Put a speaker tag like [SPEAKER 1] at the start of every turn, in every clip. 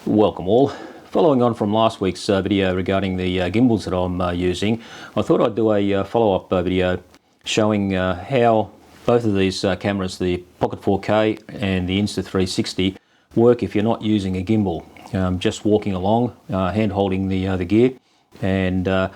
[SPEAKER 1] Welcome all. Following on from last week's video regarding the gimbals that I'm using, I thought I'd do a follow-up video showing how both of these cameras, the Pocket 4K and the Insta360, work if you're not using a gimbal. Just walking along, hand holding the gear, and I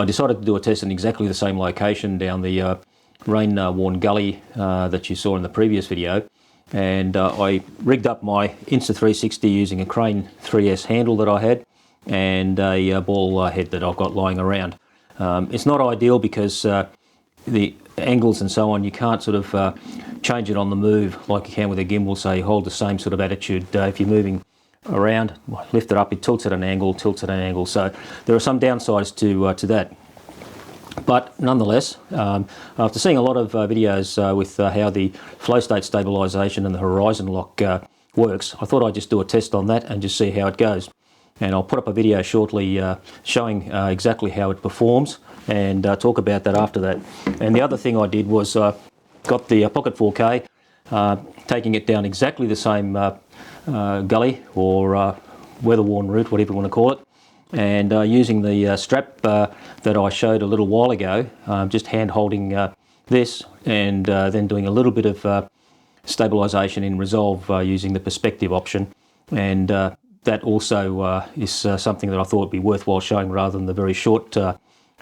[SPEAKER 1] decided to do a test in exactly the same location down the rain-worn gully that you saw in the previous video. And I rigged up my Insta360 using a Crane 3S handle that I had and a ball head that I've got lying around. It's not ideal because the angles and so on, you can't sort of change it on the move like you can with a gimbal, so you hold the same sort of attitude. If you're moving around, lift it up, it tilts at an angle, so there are some downsides to that. But nonetheless, after seeing a lot of videos with how the FlowState stabilisation and the horizon lock works, I thought I'd just do a test on that and just see how it goes. And I'll put up a video shortly showing exactly how it performs and talk about that after that. And the other thing I did was got the Pocket 4K, taking it down exactly the same gully or weather-worn route, whatever you want to call it, and using the strap that I showed a little while ago, just hand holding this and then doing a little bit of stabilisation in resolve using the perspective option, and that also is something that I thought would be worthwhile showing rather than the very short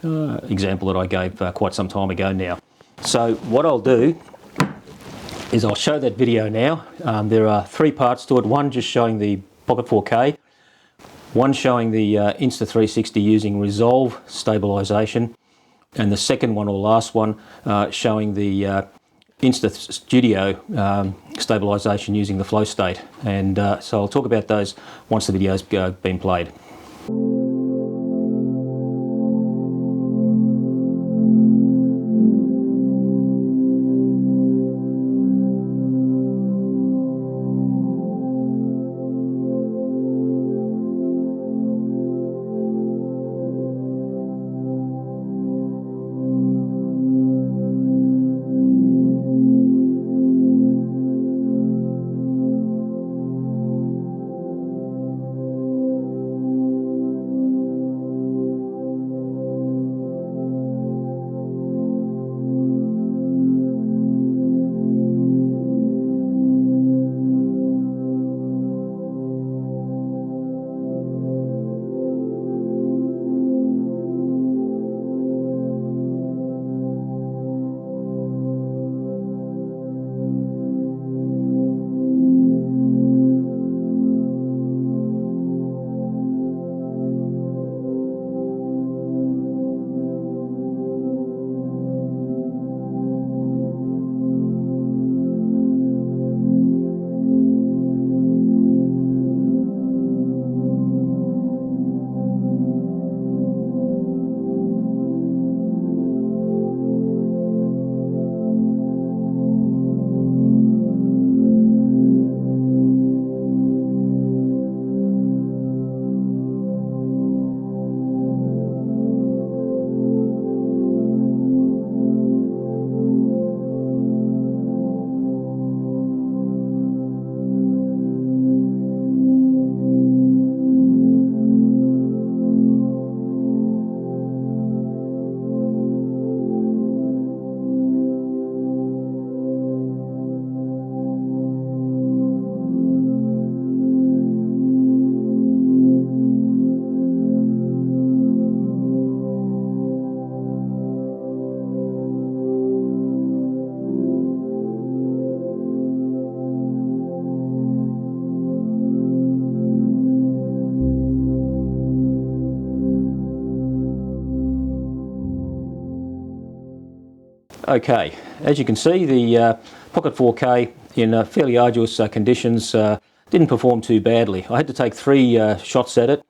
[SPEAKER 1] example that I gave quite some time ago now. So what I'll do is I'll show that video now. There are three parts to it, one just showing the Pocket 4K, one showing the Insta360 using resolve stabilisation, and the second one or last one showing the Insta Studio stabilisation using the FlowState. And so I'll talk about those once the video's been played. Okay, as you can see, the Pocket 4K in fairly arduous conditions didn't perform too badly. I had to take three shots at it,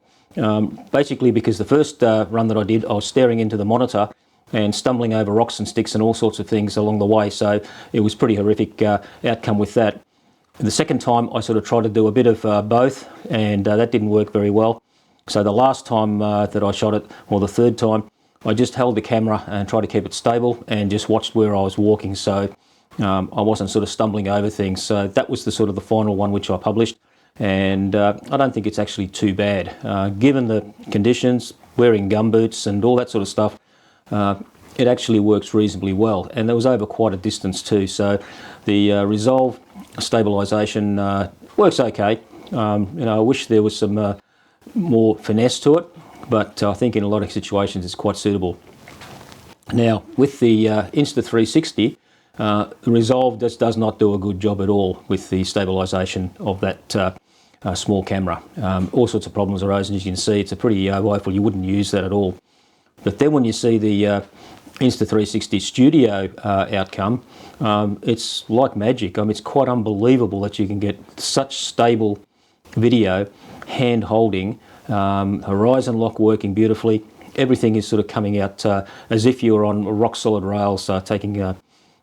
[SPEAKER 1] basically because the first run that I did, I was staring into the monitor and stumbling over rocks and sticks and all sorts of things along the way, so it was pretty horrific outcome with that. The second time I sort of tried to do a bit of both, and that didn't work very well. So the last time that I shot it, or the third time, I just held the camera and tried to keep it stable and just watched where I was walking, so I wasn't sort of stumbling over things. So that was the sort of the final one which I published. and I don't think it's actually too bad. Given the conditions, wearing gumboots and all that sort of stuff, it actually works reasonably well, and it was over quite a distance too, so the resolve stabilisation works okay. I wish there was some more finesse to it, but I think in a lot of situations it's quite suitable. Now, with the Insta360, the resolve just does not do a good job at all with the stabilisation of that small camera. All sorts of problems arose, and as you can see, it's a pretty woeful. You wouldn't use that at all. But then when you see the Insta360 Studio outcome, it's like magic. I mean, it's quite unbelievable that you can get such stable video, hand holding, horizon lock working beautifully. Everything is sort of coming out as if you were on rock solid rails taking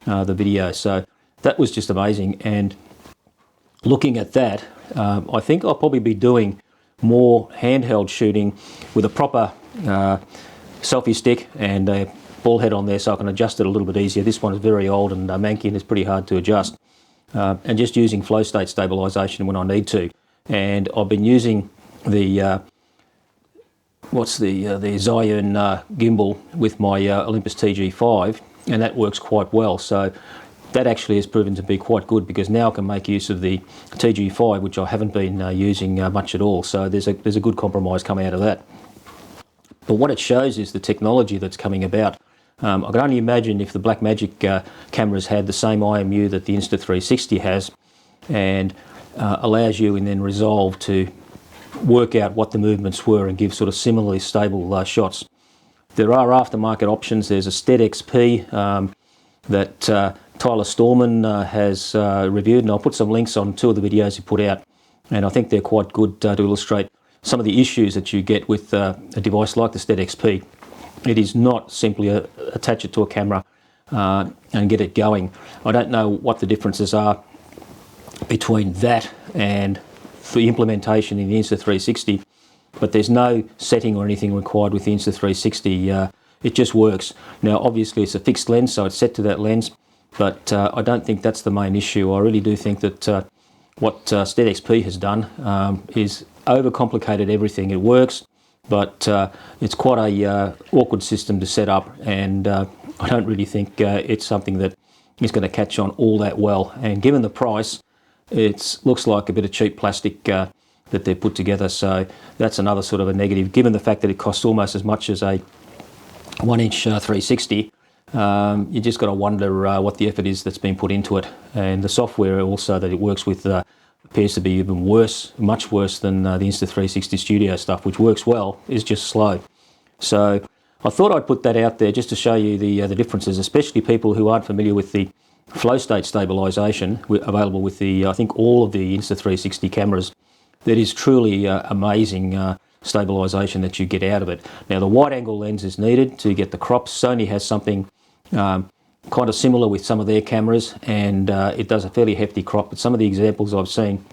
[SPEAKER 1] the video. So that was just amazing. And looking at that, I think I'll probably be doing more handheld shooting with a proper selfie stick and a ball head on there, so I can adjust it a little bit easier. This one is very old and manky, and it's pretty hard to adjust. And just using FlowState stabilisation when I need to. And I've been using the the Zion gimbal with my Olympus TG5, and that works quite well. So that actually has proven to be quite good, because now I can make use of the TG5, which I haven't been using much at all. So there's a good compromise coming out of that. But what it shows is the technology that's coming about. I can only imagine if the Blackmagic cameras had the same IMU that the Insta360 has, and allows you in then Resolve to work out what the movements were and give sort of similarly stable shots. There are aftermarket options. There's a Stead XP that Tyler Stalman has reviewed, and I'll put some links on two of the videos he put out, and I think they're quite good to illustrate some of the issues that you get with a device like the Stead XP. It is not simply attach it to a camera and get it going. I don't know what the differences are between that and the implementation in the Insta360, but there's no setting or anything required with the Insta360. It just works. Now obviously it's a fixed lens, so it's set to that lens, but I don't think that's the main issue. I really do think that what Stead XP has done is overcomplicated everything. It works, but it's quite a awkward system to set up, and I don't really think it's something that is going to catch on all that well. And given the price, it looks like a bit of cheap plastic that they've put together, so that's another sort of a negative. Given the fact that it costs almost as much as a 1-inch 360, you just got to wonder what the effort is that's been put into it. And the software also that it works with appears to be even worse, much worse than the Insta360 Studio stuff, which works well, is just slow. So I thought I'd put that out there just to show you the differences, especially people who aren't familiar with the FlowState stabilisation available with the, I think, all of the Insta360 cameras. That is truly amazing stabilisation that you get out of it. Now the wide angle lens is needed to get the crops. Sony has something kind of similar with some of their cameras, and it does a fairly hefty crop, but some of the examples I've seen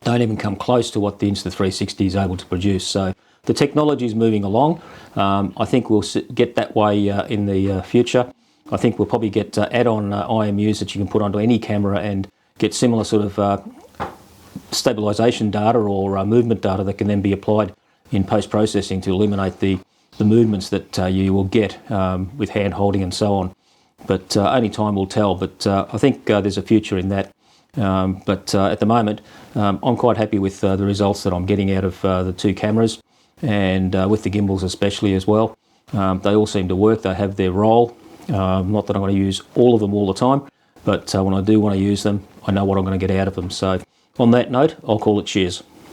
[SPEAKER 1] don't even come close to what the Insta360 is able to produce. So the technology is moving along. I think we'll get that way in the future. I think we'll probably get add-on IMUs that you can put onto any camera and get similar sort of stabilisation data or movement data that can then be applied in post-processing to eliminate the movements that you will get with hand holding and so on. But only time will tell. But I think there's a future in that. But at the moment, I'm quite happy with the results that I'm getting out of the two cameras, and with the gimbals especially as well. They all seem to work. They have their role. Not that I'm going to use all of them all the time, but when I do want to use them, I know what I'm going to get out of them. So on that note, I'll call it cheers.